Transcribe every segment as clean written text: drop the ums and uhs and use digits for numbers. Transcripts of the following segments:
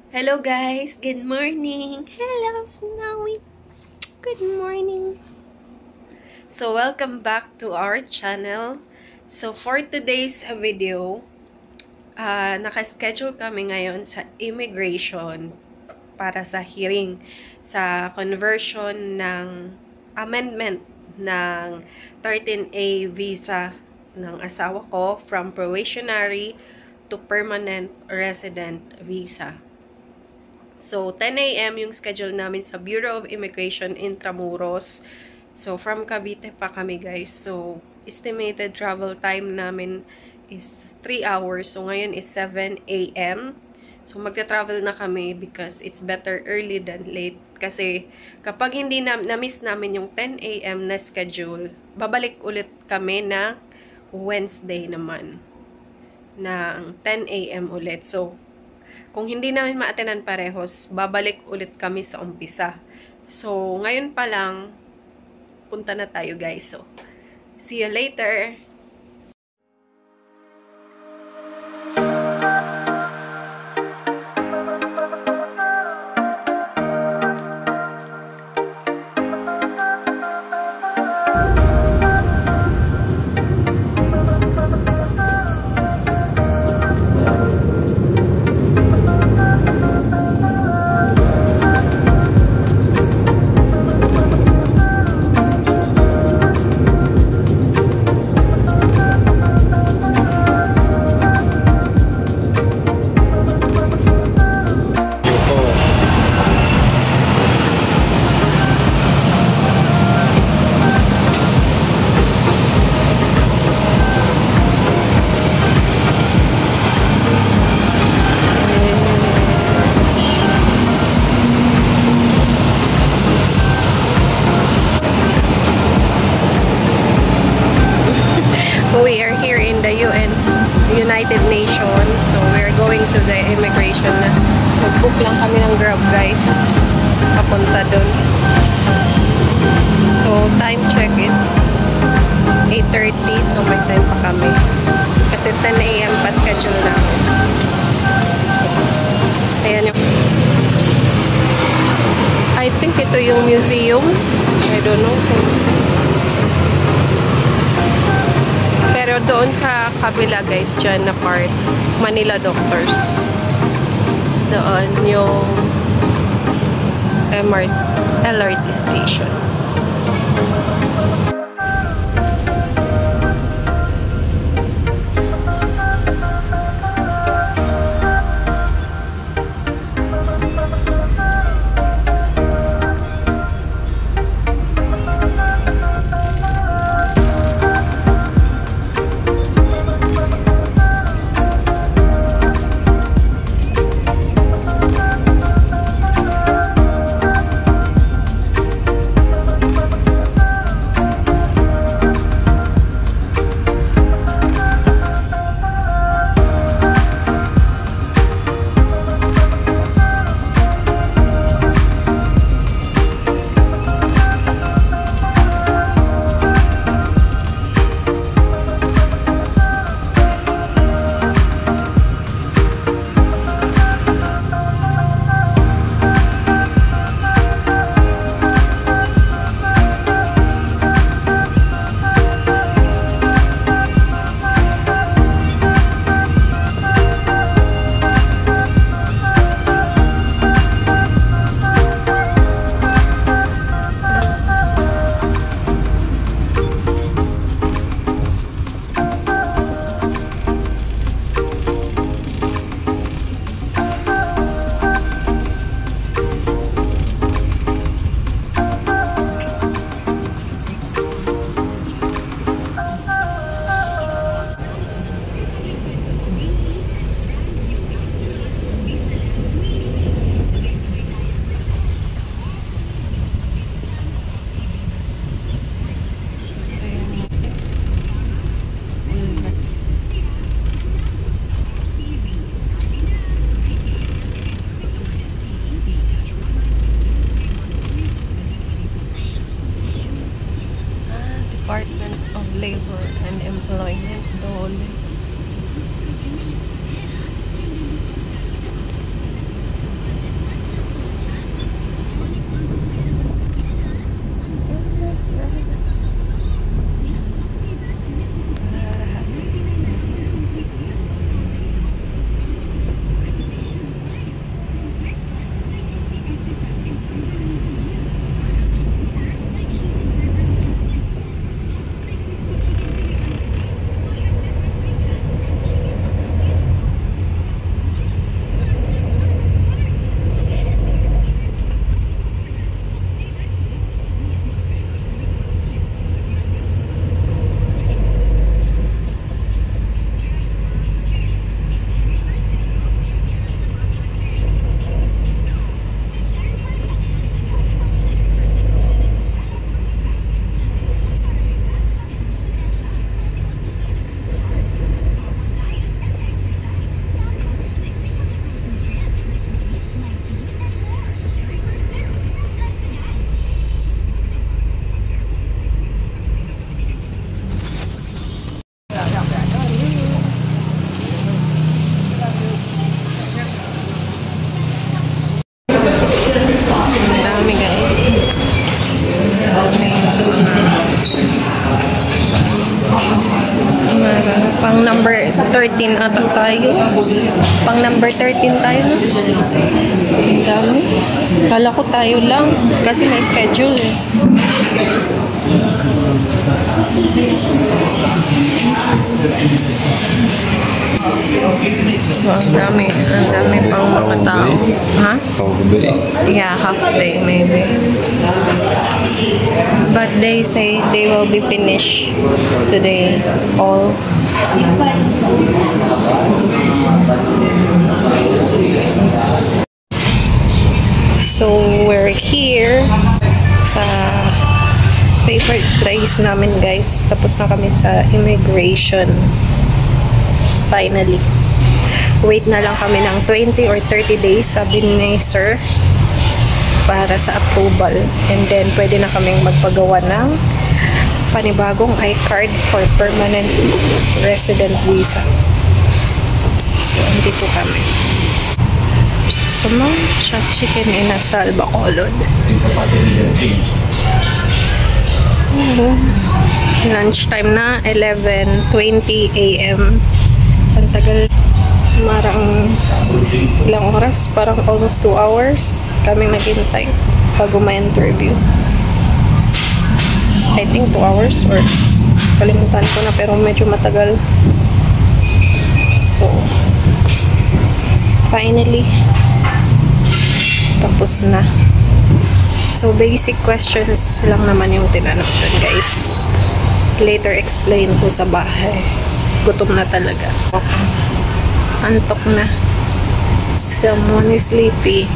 Hello guys, good morning. Hello Snowy. Good morning. So welcome back to our channel. So for today's video, naka-schedule kami ngayon sa immigration para sa hearing sa conversion ng amendment ng 13A visa ng asawa ko from probationary to permanent resident visa. So, 10 a.m. yung schedule namin sa Bureau of Immigration Intramuros. So, from Cavite pa kami guys. So, estimated travel time namin is 3 hours. So, ngayon is 7 a.m. So, magta-travel na kami because it's better early than late. Kasi, kapag hindi na-miss namin yung 10 a.m. na schedule, babalik ulit kami na Wednesday naman. Ng 10 a.m. ulit. So, kung hindi namin ma-attenan parehos, babalik ulit kami sa umpisa. So, ngayon pa lang, punta na tayo guys. So, see you later! We are here in the United Nations. So, we're going to the immigration na. Mag-book lang kami ng Grab, guys. Papunta dun. So, time check is 8:30. So, may time pa kami. Kasi 10 a.m. pa schedule namin. So, ayan yung... I think ito yung museum. I don't know. Pero doon sa kabila guys, dyan na part, Manila Doctors. So, doon yung LRT station. Ang dami guys. Pang number 13 ata tayo. Pang number 13 tayo. Ang dami. Kala ko tayo lang. Kasi may schedule eh. Ang dami pang mga tao. Ha? Half day. Yeah, half day maybe. But they say they will be finished today all. So we're here sa favorite place namin guys. Tapos na kami sa immigration. Finally. Wait na lang kami ng 20 or 30 days sabi ni sir para sa approval. And then pwede na kaming magpagawa ng panibagong iCard for permanent resident visa. So andito kami. Sama siya chicken inasal bacolod. Lunch time na 11:20 AM. Ang tagal, marang ilang oras, parang almost 2 hours kaming naghintay bago ma-interview. I think 2 hours or kalimutan ko na pero medyo matagal. So finally tapos na. So basic questions lang naman yung tinanong dun guys. Later explain ko sa bahay. Gutom na talaga. Antok na. Someone is sleepy.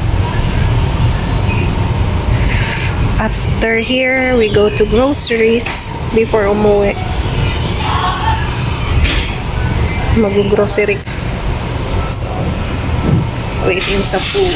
After here, we go to groceries before umuwi. Mag-grocery. So, waiting sa food.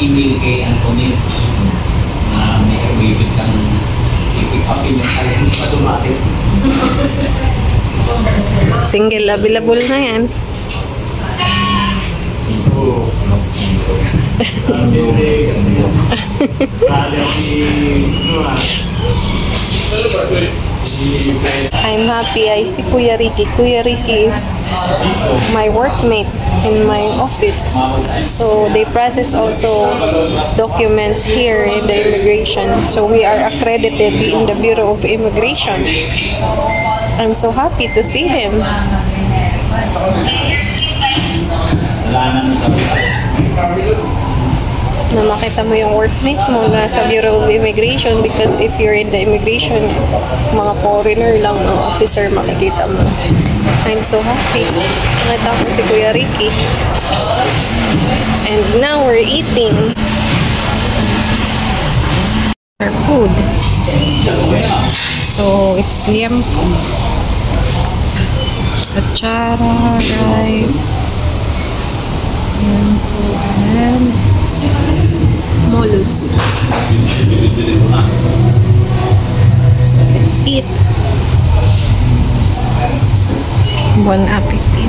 Email kay Antonio na may awibig siyang i-pick up yung alam hindi pa dumating. Single available na yan. I'm happy I see Kuya Ricky. Kuya Ricky is my workmate in my office. So they process also documents here in the immigration. So we are accredited in the Bureau of Immigration. I'm so happy to see him. Na makita mo yung workmate mo na sa Bureau of Immigration, because if you're in the immigration, mga foreigner lang ang officer makikita mo. I'm so happy. Nakita ko si Kuya Ricky. And now we're eating our food. So it's liempo, achara, rice, liempo, and molo soup. So let's eat. Bon appetit.